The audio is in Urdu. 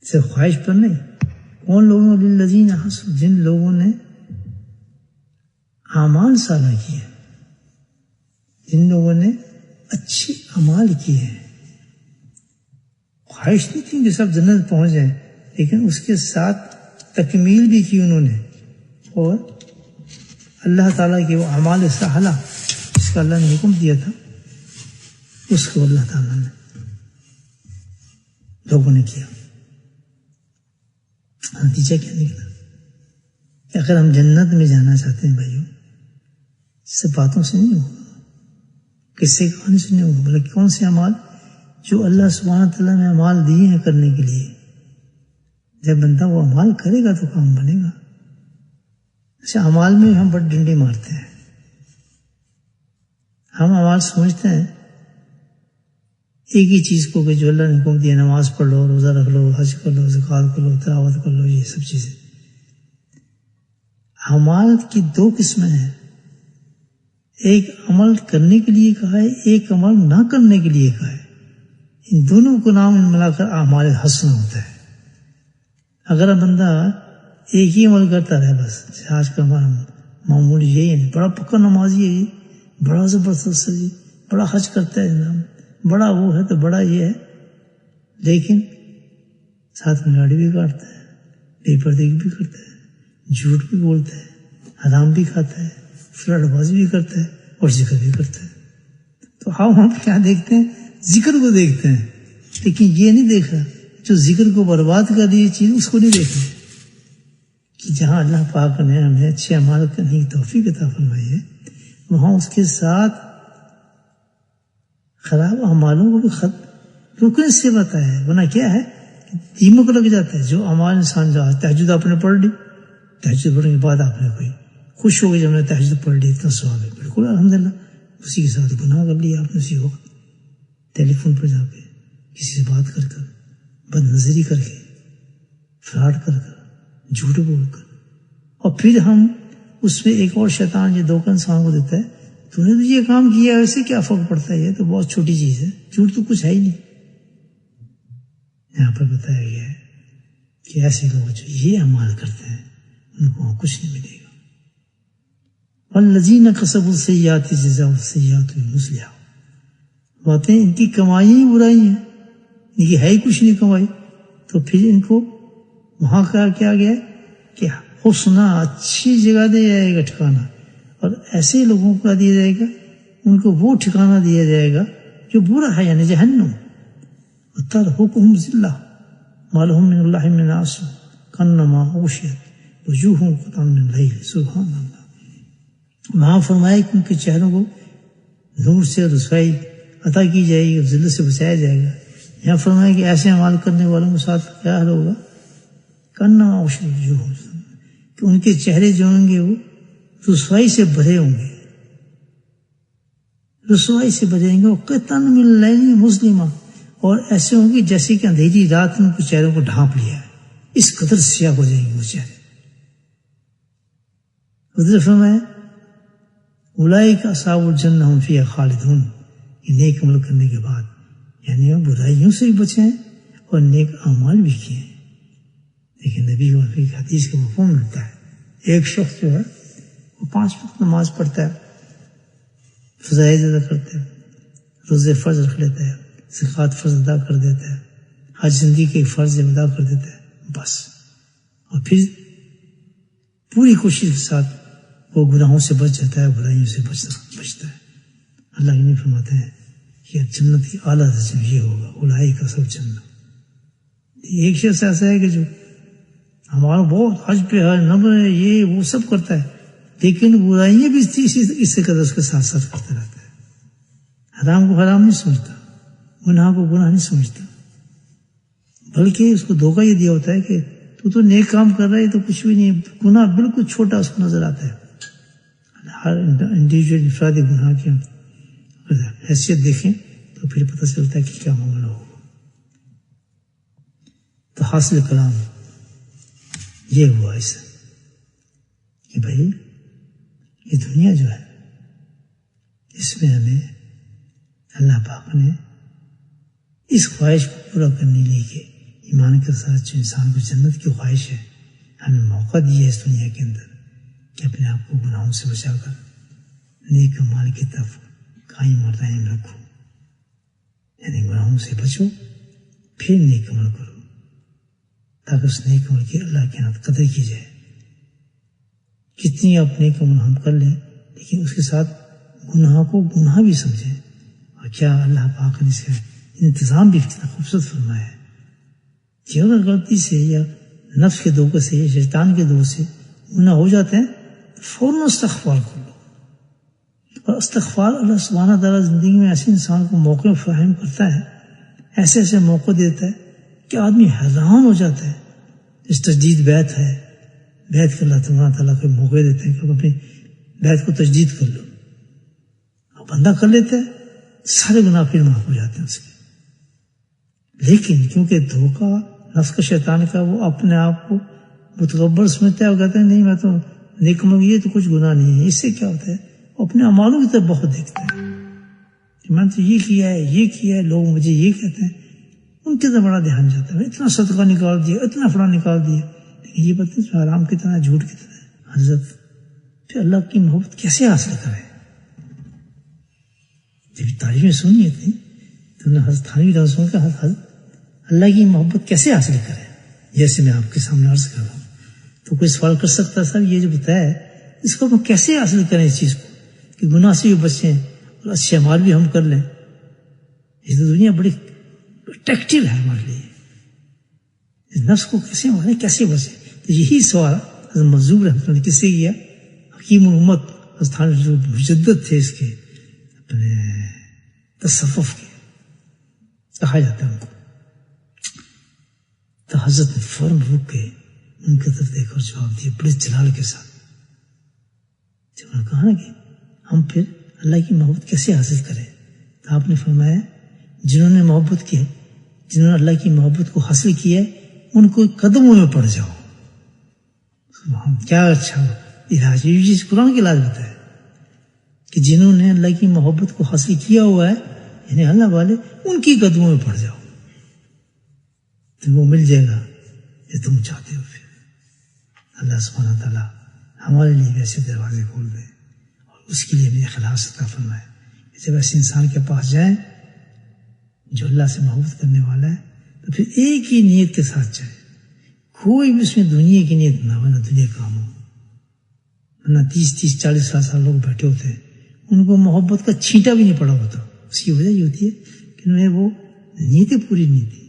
صرف خواہش پر نہیں. کون لوگوں للذین احسنوا، جن لوگوں نے اعمال صالح کیے، جن لوگوں نے اچھے اعمال کیے ہیں. خواہش نہیں تھی کہ سب جنت پہنچ جائیں، لیکن اس کے ساتھ تکمیل بھی کی انہوں نے، اور اللہ تعالیٰ کے وہ اعمال صالحہ جس کا اللہ نے حکم دیا تھا اس کو اللہ تعالیٰ نے لوگوں نے کیا. نتیجہ کیا نکلا کہ اگر ہم جنت میں جانا چاہتے ہیں بھائیوں، سب باتوں سے نہیں ہوگا، قصے کہانی سے نہیں ہوگا، بلکہ کون سے اعمال جو اللہ سبحانہ تعالیٰ نے اعمال دیے ہیں کرنے کے لیے. جب بندہ وہ اعمال کرے گا تو کام بنے گا. اچھا، اعمال میں ہم بڑی ڈنڈی مارتے ہیں. ہم اعمال سمجھتے ہیں ایک ہی چیز کو کہ جو اللہ نے حکم دیا، نماز پڑھ لو، روزہ رکھ لو، حج کر لو، زکوٰۃ کر لو، تلاوت کر لو، یہ سب چیزیں. اعمال کی دو قسمیں ہیں، ایک عمل کرنے کے لیے کہا ہے، ایک عمل نہ کرنے کے لیے کہا ہے. ان دونوں کو نام ملا کر اعمال حسنہ ہوتا ہے. اگر بندہ ایک ہی عمل کرتا رہے، بس آج کا ہمارا معمول یہی ہے، بڑا پکا نمازی ہے، بڑا زبردست ہے، بڑا حج کرتا ہے، بڑا وہ ہے تو بڑا یہ ہے، لیکن ساتھ میں گاڑی بھی کاٹتا ہے، بے پردگی بھی کرتا ہے، جھوٹ بھی بولتا ہے، حرام بھی کھاتا ہے، فراڈ بازی بھی کرتا ہے اور ذکر بھی کرتا ہے. تو ہم کیا دیکھتے ہیں؟ ذکر کو دیکھتے ہیں، لیکن یہ نہیں دیکھ رہا جو ذکر کو برباد کر دی چیز، اس کو نہیں دیکھ رہے کہ جہاں اللہ پاک نے ہمیں اچھے اعمال کرنے کی توفیق عطا فرمائی ہے، وہاں اس کے ساتھ خراب اعمالوں کو بھی رکنے سے بتایا ہے. ورنہ کیا ہے کہ دیمک لگ جاتا ہے. جو اعمال انسان جو تہجد آپ نے پڑھ لی، تہجد پڑھنے کے بعد آپ نے کوئی خوش ہو گئی جب میں نے تہجد پڑھ لی، اتنا ثواب ہے، بالکل الحمدللہ. اسی کے ساتھ گناہ کر لیا آپ نے اسی وقت، ٹیلی فون پر جا کے کسی سے بات کر کر، بد نظری کر کے، فراڈ کر کر، جھوٹ بول کر. اور پھر ہم اس میں ایک اور شیطان یہ دھوکہ انسان کو دیتا ہے، تو نے تو یہ کام کیا ہے، اسے کیا فرق پڑتا ہے، یہ تو بہت چھوٹی چیز ہے، جھوٹ تو کچھ ہے ہی نہیں. یہاں پر بتایا گیا ہے کہ ایسے لوگ جو یہ اعمال کرتے ہیں ان کو کچھ نہیں ملے گا. والذین کسبوا السیئات جزاء السیئات مثلہا. باتیں ان کی کمائی ہی برائی ہیں، ان کی ہے ہی کچھ نہیں کمائی، تو پھر ان کو وہاں کا کیا گیا کہ حسنہ، اچھی جگہ دیا جائے گا ٹھکانہ، اور ایسے لوگوں کا دیا جائے گا ان کو وہ ٹھکانہ دیا جائے گا جو برا ہے، یعنی جہنم. وترہقہم ذلہ ما لہم من اللہ من عاصم کانما اغشیت وجوہہم قطعا من اللیل. سبحان اللہ. وہاں فرمایا کہ ان کے چہروں کو نور سے رسوائی عطا کی جائے گی، ذلت سے بچایا جائے گا. یہاں فرمایا کہ ایسے اعمال کرنے والوں کے ساتھ کیا حال ہوگا، کانما اغشیت وجوہہم، کہ ان کے چہرے جو ہوں گے وہ رسوائی سے بھرے ہوں گے، رسوائی سے بھرے ہوں گے. قطعا من اللیل مظلما، اور ایسے ہوں گے جیسے کہ اندھیری رات نے ان کے چہروں کو ڈھانپ لیا ہے، اس قدر سیاہ ہو جائیں گے وہ چہرے. حضرت فرمایا اولئک اصحاب الجنہ ہم فیہا خالدون. یہ نیک عمل کرنے کے بعد یعنی وہ برائیوں سے بھی بچے ہیں اور نیک اعمال بھی کیے ہیں. لیکن نبی کی حدیث کا مفہوم ملتا ہے، ایک شخص جو ہے وہ 5 وقت نماز پڑھتا ہے، فضائل ادا کرتا ہے، روزے فرض رکھ لیتا ہے، زکوٰۃ فرض ادا کر دیتا ہے، حج زندگی کے فرض ادا کر دیتا ہے، بس. اور پھر پوری کوشش کے ساتھ وہ گناہوں سے بچ جاتا ہے، برائیوں سے بچتا ہے. اللہ کے نبی فرماتے ہیں کہ جنت کی اعلیٰ درجہ یہ ہوگا، اولئک اصحاب الجنہ. ایک شخص ایسا ہے کہ جو ہمارا بہت حج پہ ہے، نمبر ہے، یہ وہ سب کرتا ہے، لیکن برائیاں بھی اس سے قدر اس کے ساتھ ساتھ کرتا رہتا ہے. حرام کو حرام نہیں سمجھتا، گناہ کو گناہ نہیں سمجھتا، بلکہ اس کو دھوکہ یہ دیا ہوتا ہے کہ تو نیک کام کر رہا ہے، تو کچھ بھی نہیں، گناہ بالکل چھوٹا اس کو نظر آتا ہے. ہر انڈیویجول انفرادی گناہ کی حیثیت دیکھیں تو پھر پتہ چلتا ہے کہ کیا معاملہ ہوگا. تو حاصل کلام یہ ہوا اس کہ بھائی یہ دنیا جو ہے اس میں ہمیں اللہ پاک نے اس خواہش کو پورا کرنے لیے کہ ایمان کے ساتھ جو انسان کو جنت کی خواہش ہے، ہمیں موقع دیا ہے اس دنیا کے اندر کہ اپنے آپ کو گناہوں سے بچا کر نیک اعمال کی طرف قائم اور دائم رکھو، یعنی گناہوں سے بچو پھر نیک عمل کرو، تاکہ اس نیک عمل کی اللہ کے ہاتھ قدر کی جائے۔ کتنی آپ نیک عمل ہم کر لیں، لیکن اس کے ساتھ گناہ کو گناہ بھی سمجھیں، اور کیا اللہ پاک نے اس کا انتظام بھی کتنا خوبصورت فرمایا ہے کہ اگر غلطی سے یا نفس کے دھوکے سے یا شیطان کے دھوکے سے گناہ ہو جاتے ہیں تو فوراً استغفار کر لو، اور استغفار اللہ سبحانہ تعالیٰ زندگی میں ایسے انسان کو موقع فراہم کرتا ہے، ایسے ایسے موقع دیتا ہے کہ آدمی حیران ہو جاتا ہے۔ اس تجدید بیت ہے، بیت کے اللہ سبحانہ تعالیٰ کو موقع دیتے ہیں کہ اپنی بیت کو تجدید کر لو، اور بندہ کر لیتا ہے، سارے گناہ پھر معاف ہو جاتے ہیں اس کے۔ لیکن کیونکہ دھوکہ نفس کا شیطان کا، وہ اپنے آپ کو متکبر سمجھتا ہے، وہ کہتا ہے نہیں میں تو نیک عمل، یہ تو کچھ گناہ نہیں ہے، اس سے کیا ہوتا ہے، وہ اپنے اعمالوں کی طرف بہت دیکھتا ہے کہ میں تو یہ کیا ہے، یہ کیا ہے، لوگ مجھے یہ کہتے ہیں، ان کی طرف بڑا دھیان جاتا ہے، اتنا صدقہ نکال دیا، اتنا فلاں نکال دیا، لیکن یہ بتائیں تو حرام کی طرح، جھوٹ کی طرح۔ حضرت پھر اللہ کی محبت کیسے حاصل کرے؟ جب تعریفیں سنی تھی تو نے حضرت تھانوی رسول کا حضرت اللہ کی محبت کیسے حاصل کرے، جیسے میں آپ کے سامنے عرض کر رہا ہوں، تو کوئی سوال کر سکتا ہے صاحب یہ جو بتایا ہے اس کو ہم کیسے حاصل کریں، اس چیز کو کہ گناہ سے بھی بچیں اور اچھے اعمال بھی ہم کر لیں۔ یہ تو دنیا بڑی اٹریکٹیو ہے ہمارے لیے، اس نفس کو کیسے مارے، کیسے بچیں؟ تو یہی سوال حضرت منظور رحمۃ اللہ نے کس سے کیا؟ حکیم الامت حضرت تھانوی جو مجدد تھے اس کے اپنے تصوف کے کہا جاتا ہے ان کو، تو حضرت نے فوراً رک کے ان کی طرف دیکھ اور جواب دیا بڑے جلال کے ساتھ۔ جب انہوں نے کہا نا کہ ہم پھر اللہ کی محبت کیسے حاصل کریں، تو آپ نے فرمایا جنہوں نے محبت کی ہے، جنہوں نے اللہ کی محبت کو حاصل کیا ہے، ان کو قدموں میں پڑ جاؤ۔ کیا اچھا علاج، یہ چیز قرآن کے علاج ہوتا ہے کہ جنہوں نے اللہ کی محبت کو حاصل کیا ہوا ہے، یعنی اللہ والے، ان کی قدموں میں پڑ جاؤ، تو وہ مل جائے گا یہ تم چاہتے ہو۔ پھر اللہ سبحانہ تعالیٰ ہمارے لیے ویسے دروازے کھول دے، اور اس کے لیے ہمیں اخلاص عطا فرمائے کہ جب ایسے انسان کے پاس جائیں جو اللہ سے محبت کرنے والا ہے، تو پھر ایک ہی نیت کے ساتھ جائے، کوئی بھی اس میں دنیا کی نیت نہ ہو، نہ دنیا کام ہو، ورنہ 30 40 سال لوگ بیٹھے ہوتے ہیں، ان کو محبت کا چھینٹا بھی نہیں پڑا ہوتا۔ اس کی وجہ یہ ہوتی ہے کہ انہیں وہ نیتیں پوری نہیں تھی۔